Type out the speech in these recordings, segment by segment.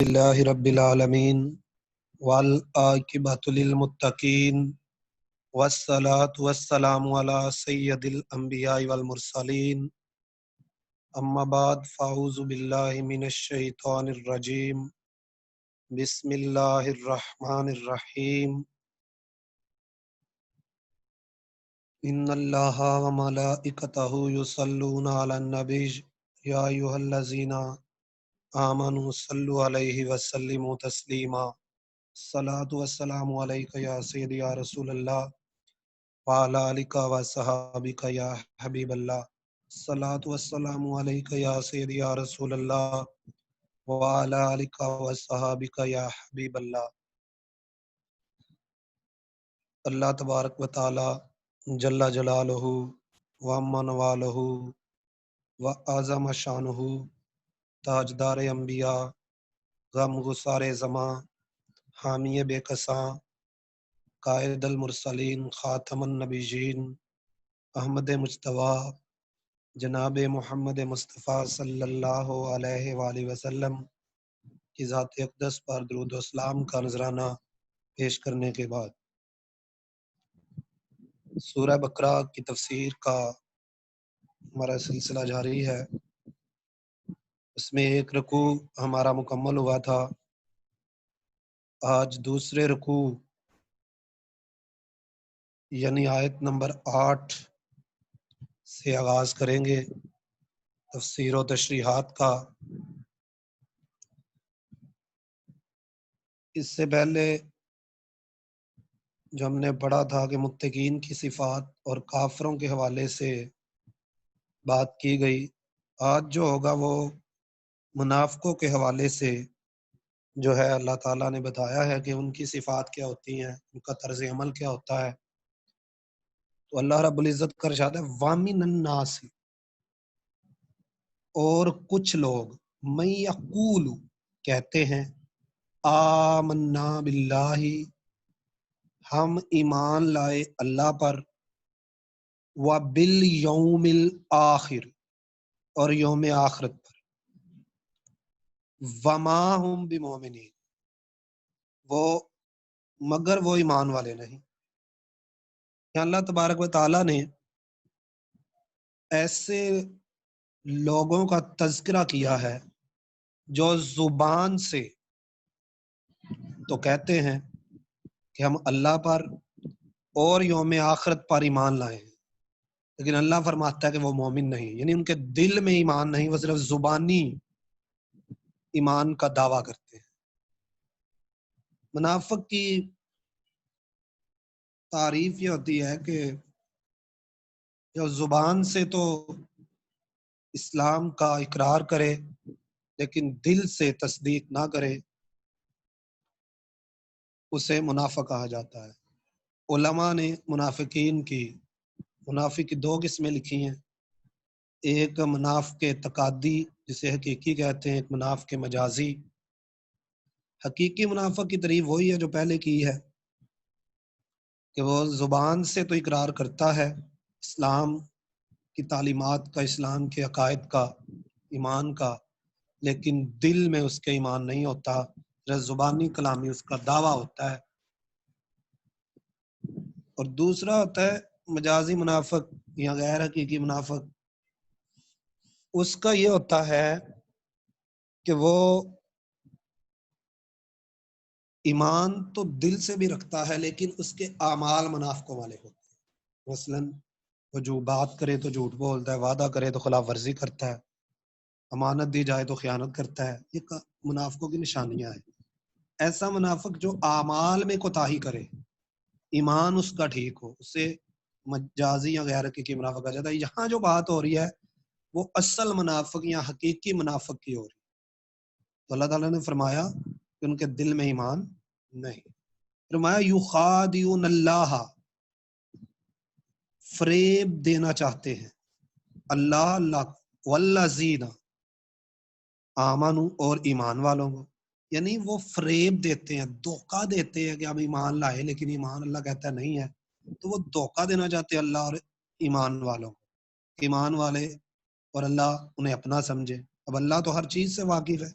للہ رب العالمین والعاقبۃ للمتقین والصلاة والسلام علی سید الانبیاء والمرسلین اما بعد فاعوذ باللہ من الشیطان الرجیم بسم اللہ الرحمن الرحیم ان اللہ وملائکتہ یصلون علی النبی یا ایھا الذین آمنوا صلوا علیہ وسلموا تسلیما الصلاۃ والسلام علیک یا سیدی یا رسول اللہ وعلی آلک وصحابک یا حبیب اللہ الصلاۃ والسلام علیک یا سیدی یا رسول اللہ وعلی آلک وصحابک یا حبیب اللہ۔ اللہ تبارک و تعالی جل جلالہ و عم نوالہ و اعظم شانہ، تاجدار انبیاء، غم گسار زماں، حامی بے کساں، قائد المرسلین، خاتم النبیین، احمد مجتبیٰ، جناب محمد مصطفیٰ صلی اللہ علیہ وآلہ وسلم کی ذات اقدس پر درود و اسلام کا نذرانہ پیش کرنے کے بعد سورہ بقرہ کی تفسیر کا ہمارا سلسلہ جاری ہے۔ اس میں ایک رکوع ہمارا مکمل ہوا تھا، آج دوسرے رکوع یعنی آیت نمبر 8 سے آغاز کریں گے تفسیر و تشریحات کا۔ اس سے پہلے جو ہم نے پڑھا تھا کہ متقین کی صفات اور کافروں کے حوالے سے بات کی گئی، آج جو ہوگا وہ منافقوں کے حوالے سے جو ہے اللہ تعالیٰ نے بتایا ہے کہ ان کی صفات کیا ہوتی ہیں، ان کا طرز عمل کیا ہوتا ہے۔ تو اللہ رب العزت کا ارشاد ہے وَمِنَ النَّاسِ، اور کچھ لوگ، مَن یقول، کہتے ہیں، آمنا باللہ، ہم ایمان لائے اللہ پر، وبالیوم الآخر، اور یوم آخرت پر، وما ہم بمؤمنین، مگر وہ ایمان والے نہیں۔ اللہ تبارک و تعالیٰ نے ایسے لوگوں کا تذکرہ کیا ہے جو زبان سے تو کہتے ہیں کہ ہم اللہ پر اور یوم آخرت پر ایمان لائے ہیں، لیکن اللہ فرماتا ہے کہ وہ مومن نہیں، یعنی ان کے دل میں ایمان نہیں، وہ صرف زبانی ایمان کا دعویٰ کرتے ہیں۔ منافق کی تعریف یہ ہوتی ہے کہ جو زبان سے تو اسلام کا اقرار کرے لیکن دل سے تصدیق نہ کرے، اسے منافق کہا جاتا ہے۔ علماء نے منافق کی دو قسمیں لکھی ہیں، ایک منافق اعتقادی جسے حقیقی کہتے ہیں، ایک منافق مجازی۔ حقیقی منافق کی تعریف وہی ہے جو پہلے کی ہے کہ وہ زبان سے تو اقرار کرتا ہے اسلام کی تعلیمات کا، اسلام کے عقائد کا، ایمان کا، لیکن دل میں اس کے ایمان نہیں ہوتا، صرف زبانی کلامی اس کا دعویٰ ہوتا ہے۔ اور دوسرا ہوتا ہے مجازی منافق یا غیر حقیقی منافق۔ اس کا یہ ہوتا ہے کہ وہ ایمان تو دل سے بھی رکھتا ہے لیکن اس کے اعمال منافقوں والے ہوتے ہیں۔ مثلاً وہ جو بات کرے تو جھوٹ بولتا ہے، وعدہ کرے تو خلاف ورزی کرتا ہے، امانت دی جائے تو خیانت کرتا ہے۔ یہ منافقوں کی نشانیاں ہیں۔ ایسا منافق جو اعمال میں کوتاہی کرے، ایمان اس کا ٹھیک ہو، اسے مجازی یا غیر حقیقی منافق کہا جاتا ہے۔ یہاں جو بات ہو رہی ہے وہ اصل منافق یا حقیقی منافق کی ہو رہی ہے۔ تو اللہ تعالیٰ نے فرمایا کہ ان کے دل میں ایمان نہیں۔ فرمایا یخادعون اللہ، فریب دینا چاہتے ہیں اللہ والذین آمنوا، اور ایمان والوں کو، یعنی وہ فریب دیتے ہیں، دھوکہ دیتے ہیں کہ ہم ایمان لائے لیکن ایمان اللہ کہتا ہے نہیں ہے، تو وہ دھوکہ دینا چاہتے ہیں اللہ اور ایمان والوں کو، ایمان والے اور اللہ انہیں اپنا سمجھے۔ اب اللہ تو ہر چیز سے واقف ہے،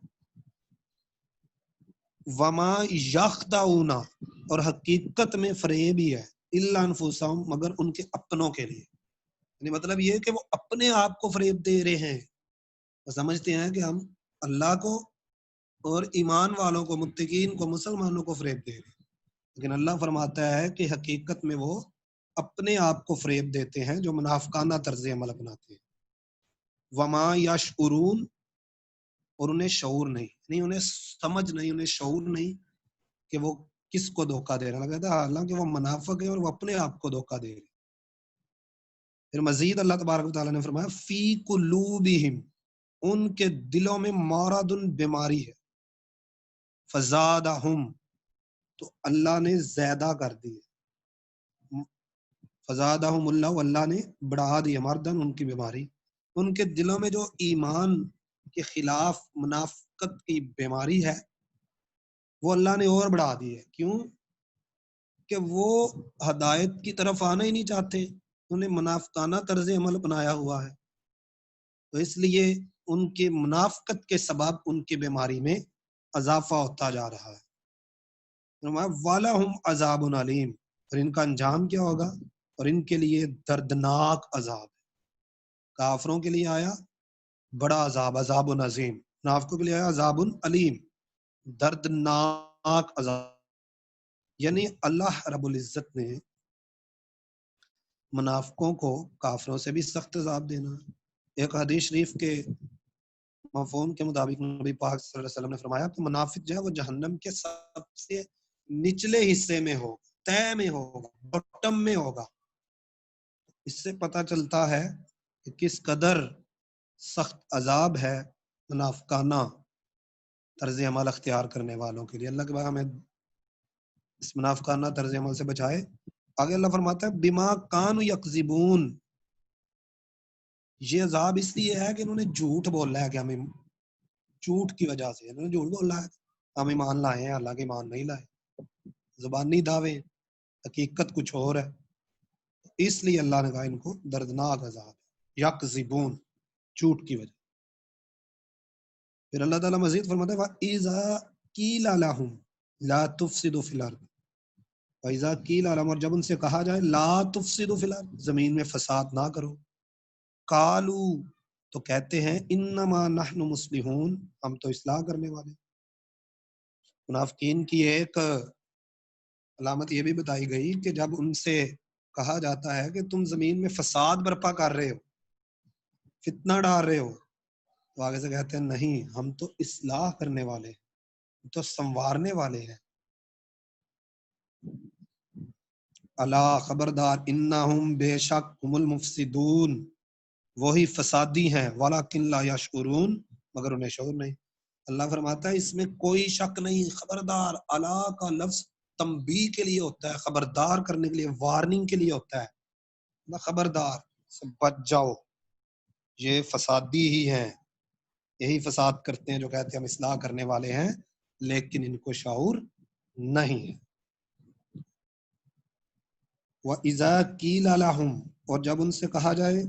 وما یخدعون، اور حقیقت میں فریب ہی ہے، الا انفسہم، مگر ان کے اپنوں کے لیے، یعنی مطلب یہ کہ وہ اپنے آپ کو فریب دے رہے ہیں، وہ سمجھتے ہیں کہ ہم اللہ کو اور ایمان والوں کو، متقین کو، مسلمانوں کو فریب دے رہے ہیں، لیکن اللہ فرماتا ہے کہ حقیقت میں وہ اپنے آپ کو فریب دیتے ہیں جو منافقانہ طرز عمل اپناتے ہیں۔ وما یشعرون، اور انہیں شعور نہیں، انہیں سمجھ نہیں، انہیں شعور نہیں کہ وہ کس کو دھوکہ دے رہا ہے، حالانکہ وہ منافق ہے اور وہ اپنے آپ کو دھوکہ دے رہے ہیں۔ پھر مزید اللہ تبارک و تعالیٰ نے فرمایا فی قلوبہم، ان کے دلوں میں مرض، بیماری ہے، فزادہم، تو اللہ نے زیادہ کر دی، فزادہم اللہ، اللہ نے بڑھا دی مردن، ان کی بیماری، ان کے دلوں میں جو ایمان کے خلاف منافقت کی بیماری ہے وہ اللہ نے اور بڑھا دی ہے۔ کیوں؟ کہ وہ ہدایت کی طرف آنا ہی نہیں چاہتے، انہیں منافقانہ طرز عمل اپنایا ہوا ہے، تو اس لیے ان کے منافقت کے سبب ان کی بیماری میں اضافہ ہوتا جا رہا ہے۔ وَلَهُمْ عَذَابٌ عَلِيمٌ، اور ان کا انجام کیا ہوگا؟ اور ان کے لیے دردناک عذاب ہے۔ کافروں کے لیے آیا بڑا عذاب، عذاب عظیم، منافقوں کے لیے آیا عذاب علیم، دردناک عذاب۔ یعنی اللہ رب العزت نے منافقوں کو کافروں سے بھی سخت عذاب دینا ہے۔ ایک حدیث شریف کے مفہوم کے مطابق نبی پاک صلی اللہ علیہ وسلم نے فرمایا کہ منافق جو ہے وہ جہنم کے سب سے نچلے حصے میں ہوگا، تہ میں ہوگا، بٹم میں ہوگا۔ اس سے پتہ چلتا ہے کہ کس قدر سخت عذاب ہے منافقانہ طرز عمل اختیار کرنے والوں کے لیے۔ اللہ کے بعد ہمیں اس منافقانہ طرز عمل سے بچائے۔ آگے اللہ فرماتا ہے بما کانوا یکذبون، یہ عذاب اس لیے ہے کہ انہوں نے جھوٹ بولا ہے، کہ ہمیں جھوٹ کی وجہ سے انہوں نے جھوٹ بولا ہے، ہم ایمان لائے ہیں، اللہ کے ایمان نہیں لائے، زبانی دعوے، حقیقت کچھ اور ہے، اس لیے اللہ نے کہا ان کو دردناک عذاب ہے، یکذبون، جھوٹ کی وجہ۔ پھر اللہ تعالیٰ مزید فرماتا ہے وَإِذَا قِيلَ لَهُمْ لَا تُفْسِدُوا فِي الْأَرْضِ، وَإِذَا قِيلَ لَهُمْ، اور جب ان سے کہا جائے لا تفسدوا فی الارض، زمین میں فساد نہ کرو، قالوا، تو کہتے ہیں انما نحن مصلحون، ہم تو اصلاح کرنے والے۔ منافقین کی ایک علامت یہ بھی بتائی گئی کہ جب ان سے کہا جاتا ہے کہ تم زمین میں فساد برپا کر رہے ہو، فتنہ ڈال رہے ہو، تو آگے سے کہتے ہیں نہیں، ہم تو اصلاح کرنے والے ہیں، ہم تو سنوارنے والے ہیں۔ الا، خبردار، انہم، بے شک، ہم المفسدون، وہی فسادی ہیں، ولکن لا یشعرون، مگر انہیں شعور نہیں۔ اللہ فرماتا ہے اس میں کوئی شک نہیں، خبردار، الا کا لفظ تنبیہ کے لیے ہوتا ہے، خبردار کرنے کے لیے، وارننگ کے لیے ہوتا ہے، خبردار سے بچ جاؤ، یہ فسادی ہی ہیں، یہی فساد کرتے ہیں جو کہتے ہیں ہم اصلاح کرنے والے ہیں، لیکن ان کو شعور نہیں ہے۔ وَإِذَا قِيلَ لَهُمْ، اور جب ان سے کہا جائے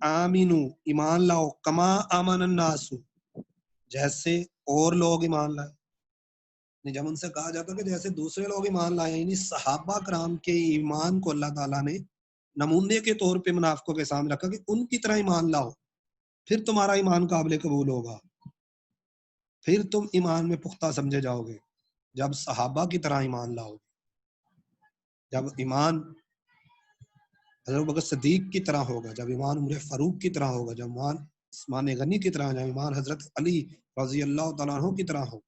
آمینو، ایمان لاؤ، کما آمن الناس، جیسے اور لوگ ایمان لائے، جب ان سے کہا جاتا کہ جیسے دوسرے لوگ ایمان لائے، یعنی صحابہ کرام کے ایمان کو اللہ تعالیٰ نے نمونے کے طور پہ منافقوں کے سامنے رکھا کہ ان کی طرح ایمان لاؤ، پھر تمہارا ایمان قابل قبول ہوگا، پھر تم ایمان میں پختہ سمجھے جاؤ گے جب صحابہ کی طرح ایمان لاؤ، جب ایمان حضرت بکر صدیق کی طرح ہوگا، جب ایمان عمر فاروق کی طرح ہوگا، جب ایمان عثمان غنی کی طرح، جب ایمان حضرت علی رضی اللہ تعالیٰ عنہ کی طرح ہو،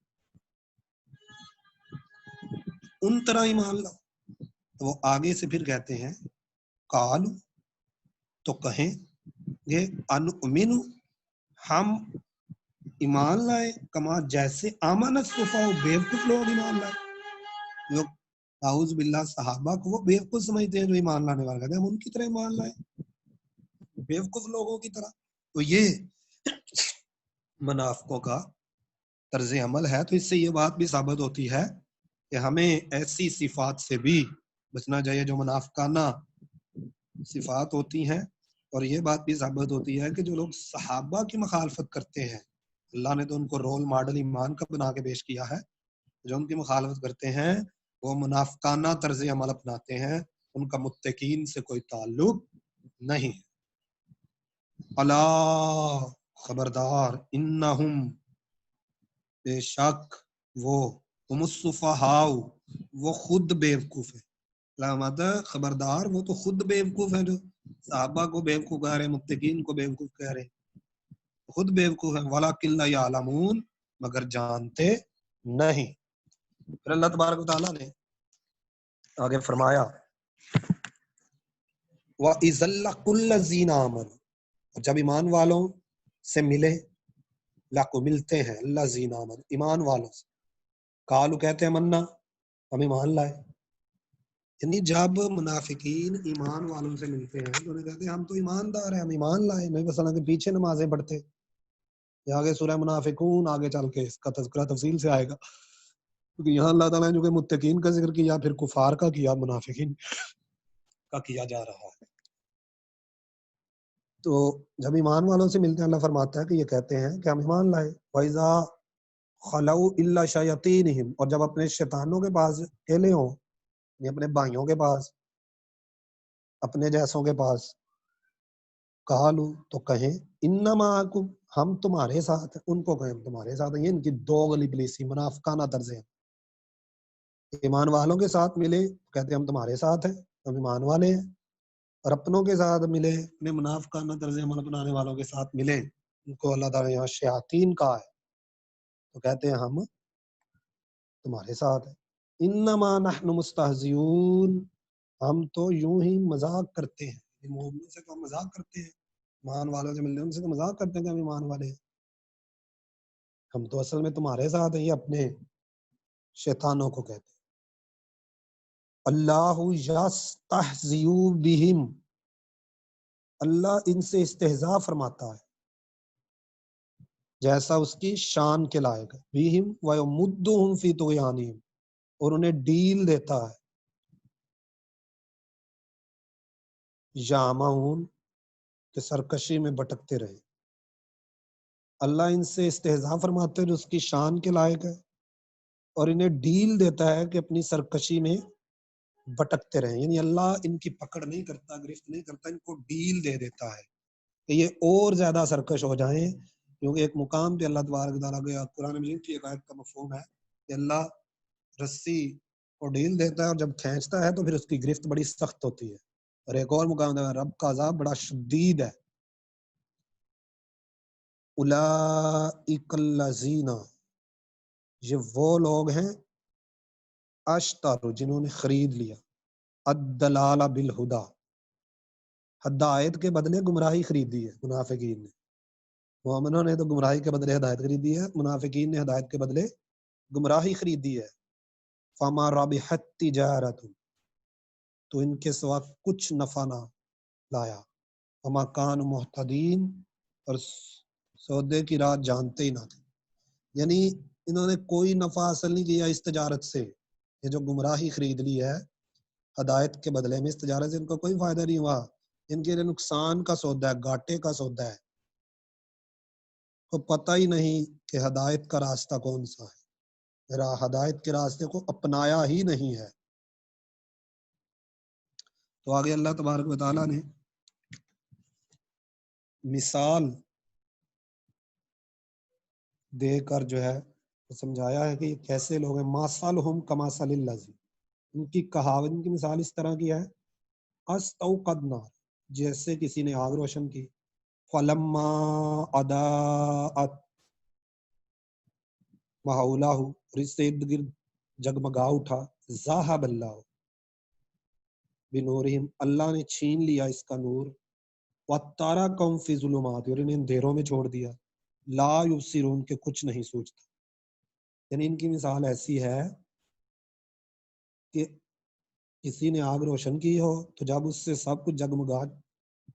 ان طرح ایمان لاؤ۔ تو وہ آگے سے پھر کہتے ہیں قال، تو کہیں گے انؤمن، ہم ایمان لائے، کما، جیسے آمن السفہاء، بیوقوف لوگ ایمان لائے، جو اعوذ باللہ صحابہ کو وہ بیوقوف سمجھتے ہیں جو ایمان لانے والے، کہتے ہیں ہم ان کی طرح ایمان لائے، بیوقوف لوگوں کی طرح۔ تو یہ منافقوں کا طرز عمل ہے۔ تو اس سے یہ بات بھی ثابت ہوتی ہے کہ ہمیں ایسی صفات سے بھی بچنا چاہیے جو منافقانہ صفات ہوتی ہیں، اور یہ بات بھی ثابت ہوتی ہے کہ جو لوگ صحابہ کی مخالفت کرتے ہیں، اللہ نے تو ان کو رول ماڈل ایمان کا بنا کے پیش کیا ہے، جو ان کی مخالفت کرتے ہیں وہ منافقانہ طرز عمل اپناتے ہیں، ان کا متقین سے کوئی تعلق نہیں ہے۔ الا خبردار، انہم بے شک وہ، ہم السفہاء وہ خود بیوقوف ہے، علامت خبردار وہ تو خود بیوقوف ہے، جو صحابہ کو بیوقوف کہہ رہے ہیں، متقین کو بیوقوف کہہ رہے ہیں، خود بیوقوف ہیں، ولکن لا یعلمون مگر جانتے نہیں۔ پھر اللہ تبارک و تعالیٰ نے آگے فرمایا وَإِذَا لَقُوا الَّذِينَ آمَنُوا، جب ایمان والوں سے ملے، لقو ملتے ہیں، الذین آمنوا ایمان والوں سے، قالوا کہتے ہیں منا ہم ایمان لائے، یعنی جب منافقین ایمان والوں سے ملتے ہیں تو انہیں کہتے ہیں ہم تو ایماندار ہیں، ہم ایمان لائے، نہیں مثلا کہ پیچھے نمازیں پڑھتے، یہ آگے سورہ منافقون آگے چل کے اس کا تذکرہ تفصیل سے آئے گا، کیونکہ یہاں اللہ تعالیٰ نے جو کہ متقین کا ذکر کیا، پھر کفار کا کیا، منافقین کا کیا جا رہا ہے۔ تو جب ایمان والوں سے ملتے ہیں اللہ فرماتا ہے کہ یہ کہتے ہیں کہ ہم ایمان لائے، وَإِذَا خَلَوْا إِلَّا شَيَاطِینِهِمْ، اور جب اپنے شیطانوں کے پاس اکیلے ہوں، یعنی اپنے بھائیوں کے پاس، اپنے جیسوں کے پاس، قالوا تو کہیں انما معکم ہم تمہارے ساتھ ہیں، ان کو کہیں ہم تمہارے ساتھ ہیں، یہ ان کی دوغلی پلیسی منافقانہ طرز ہے۔ ایمان والوں کے ساتھ ملے کہتے ہیں ہم تمہارے ساتھ ہیں، ہم ایمان والے ہیں، اور اپنوں کے ساتھ ملے، اپنے منافقانہ طرز عمل اپنانے والوں کے ساتھ ملے، ان کو اللہ تعالیٰ یہاں شیاطین کہا ہے، تو کہتے ہیں ہم تمہارے ساتھ ہیں۔ انما نحن مستہزئون، ہم تو یوں ہی مذاق کرتے ہیں، مومنوں سے تو ہم مذاق کرتے ہیں، ایمان والوں سے ملنے ان سے تو مذاق کرتے ہیں کہ ہم ایمان والے ہیں، ہم تو اصل میں تمہارے ساتھ ہیں، یہ اپنے شیطانوں کو کہتے ہیں۔ اللہ یستہزئ بہم، اللہ ان سے استہزاء فرماتا ہے جیسا اس کی شان کے لائق ہے، بہم ویمدہم فی طغیانہم، اور انہیں ڈیل دیتا ہے، یعمہون کہ سرکشی میں بھٹکتے رہے، اللہ ان سے استہزاء فرماتے ہیں جو اس کی شان کے لائق ہے، اور انہیں ڈیل دیتا ہے کہ اپنی سرکشی میں بھٹکتے رہیں، یعنی اللہ ان کی پکڑ نہیں کرتا، گرفت نہیں کرتا، ان کو ڈیل دے دیتا ہے کہ یہ اور زیادہ سرکش ہو جائیں، کیونکہ ایک مقام پہ اللہ تبارک تعالیٰ کے قرآن مجید کی ایک آیت کا مفہوم ہے کہ اللہ رسی کو ڈھیل دیتا ہے اور جب کھینچتا ہے تو پھر اس کی گرفت بڑی سخت ہوتی ہے، اور ایک اور مقام ہے رب کا عذاب بڑا شدید ہے۔ اولئک الذین، یہ وہ لوگ ہیں، اشتروا جنہوں نے خرید لیا، الدلال بالہدا، ہدایت کے بدلے گمراہی خریدی ہے منافقین نے، مومنوں نے تو گمراہی کے بدلے ہدایت خریدی ہے، منافقین نے ہدایت کے بدلے گمراہی خریدی ہے۔ فما رابحت تجارتہم، تو ان کے سوا کچھ نفع نہ لایا، وما کانوا مہتدین، اور سودے کی راہ جانتے ہی نہ تھے، یعنی انہوں نے کوئی نفع حاصل نہیں کیا اس تجارت سے، یہ جو گمراہی خرید لی ہے ہدایت کے بدلے میں، اس تجارت سے ان کو کوئی فائدہ نہیں ہوا، ان کے لیے نقصان کا سودا ہے، گھاٹے کا سودا ہے، تو پتہ ہی نہیں کہ ہدایت کا راستہ کون سا ہے، میرا ہدایت کے راستے کو اپنایا ہی نہیں ہے۔ تو آگے اللہ تبارک و تعالیٰ نے مثال دے کر جو ہے سمجھایا ہے کہ یہ کیسے لوگ ہیں، مَثَلُهُمْ كَمَثَلِ الَّذِي، ان کی کہاوت، ان کی مثال اس طرح کی ہے، اسْتَوْقَدَ نَارًا، جیسے کسی نے آگ روشن کی، فَلَمَّا أَضَاءَتْ مَا حَوْلَهُ، اور اس سے ارد گرد جگمگا اٹھا، ذَهَبَ اللَّهُ بِنُورِهِمْ، اللہ نے چھین لیا اس کا نور، وَتَرَكَهُمْ فِي ظُلُمَاتٍ، اور انہیں اندھیروں میں چھوڑ دیا، لا یبصرون کہ کچھ نہیں سوچتا، یعنی ان کی مثال ایسی ہے کہ کسی نے آگ روشن کی ہو تو جب اس سے سب کچھ جگمگا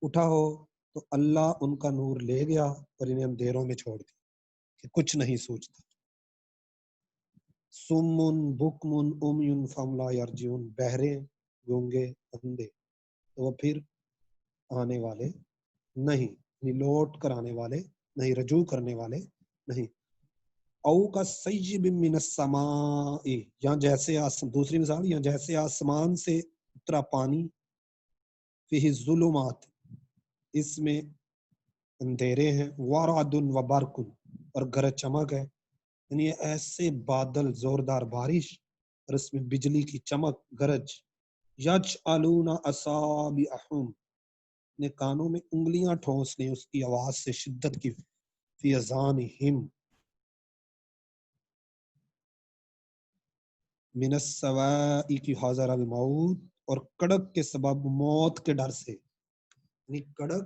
اٹھا ہو تو اللہ ان کا نور لے گیا اور انہیں اندھیروں میں چھوڑ دیا کہ کچھ نہیں سوچتا۔ سمن بکمن عمیٌ فہم لا یرجعون، بہرے، گونگے، اندھے، تو وہ پھر آنے والے نہیں، یعنی لوٹ کر آنے والے نہیں، رجوع کرنے والے نہیں۔ او کا سیب من السماء، یا جیسے دوسری مثال، یا جیسے آسمان سے اترا پانی، فیہ الظلمات، اس میں اندھیرے ہیں، ورعد و برق، اور گرج چمک ہے، یعنی ایسے بادل، زوردار بارش، اور اس میں بجلی کی چمک گرج، یجعلون اصابعہم، نے کانوں میں انگلیاں ٹھونس لی اس کی آواز سے، شدت کی، فی اذانہم، من السواء کی حاضر الموت، اور کڑک کے سبب موت کے ڈر سے، یعنی کڑک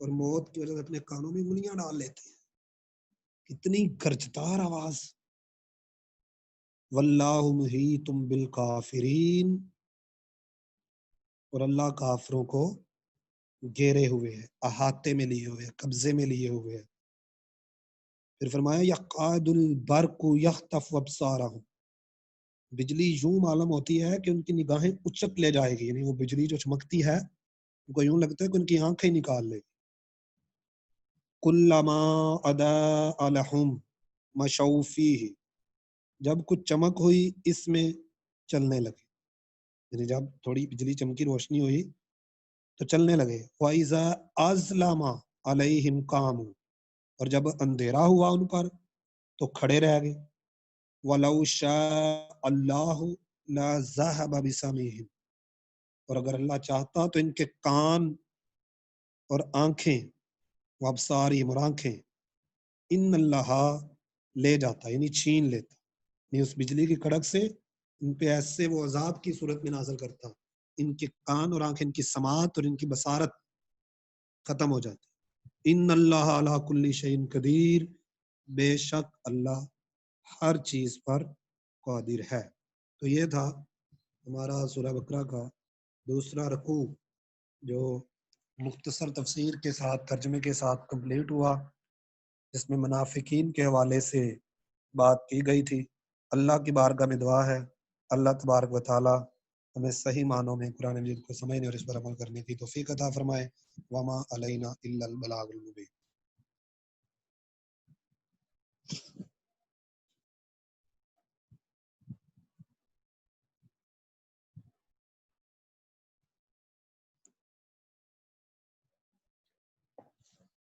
اور موت کی وجہ سے اپنے کانوں میں انگلیاں ڈال لیتے ہیں، کتنی گرجدار آواز۔ واللہ محیط بالکافرین، اور اللہ کافروں کو گھیرے ہوئے ہے، احاطے میں لیے ہوئے، قبضے میں لیے ہوئے ہے۔ پھر فرمایا یقعد البرق یخطف ابصارہم، بجلی یوں معلوم ہوتی ہے کہ ان کی نگاہیں اچک لے جائے گی، یعنی وہ بجلی جو چمکتی ہے ان کو یوں لگتا ہے کہ ان کی آنکھیں نکال لے گی۔ کلما اضاء لہم مشوا فیہ، جب کچھ چمک ہوئی اس میں چلنے لگے، یعنی جب تھوڑی بجلی چمکی، روشنی ہوئی تو چلنے لگے۔ وَإِذَا أَظْلَمَ عَلَيْهِمْ قَامُوا، اور جب اندھیرا ہوا ان پر تو کھڑے رہ گئے۔ وَلَوْ شَاءَ اللَّهُ لَذَهَبَ بِسَمْعِهِمْ، اور اگر اللہ چاہتا تو ان کے کان اور آنکھیں، وابصارہم، اور آنکھیں، ان اللہ لے جاتا، یعنی چھین لیتا، یعنی اس بجلی کی کڑک سے ان پہ ایسے وہ عذاب کی صورت میں نازل کرتا، ان کے کان اور آنکھیں، ان کی سماعت اور ان کی بصارت ختم ہو جاتی۔ ان اللہ علی کل شیء قدیر، بے شک اللہ ہر چیز پر قادر ہے۔ تو یہ تھا ہمارا سورہ بقرہ کا دوسرا رکوع، جو مختصر تفسیر کے ساتھ، ترجمے کے ساتھ کمپلیٹ ہوا، جس میں منافقین کے حوالے سے بات کی گئی تھی۔ اللہ کی بارگاہ میں دعا ہے اللہ تبارک و تعالی ہمیں صحیح معنوں میں قرآن مجید کو سمجھنے اور اس پر عمل کرنے کی توفیق عطا فرمائے۔ وما علینا الا البلاغ المبین۔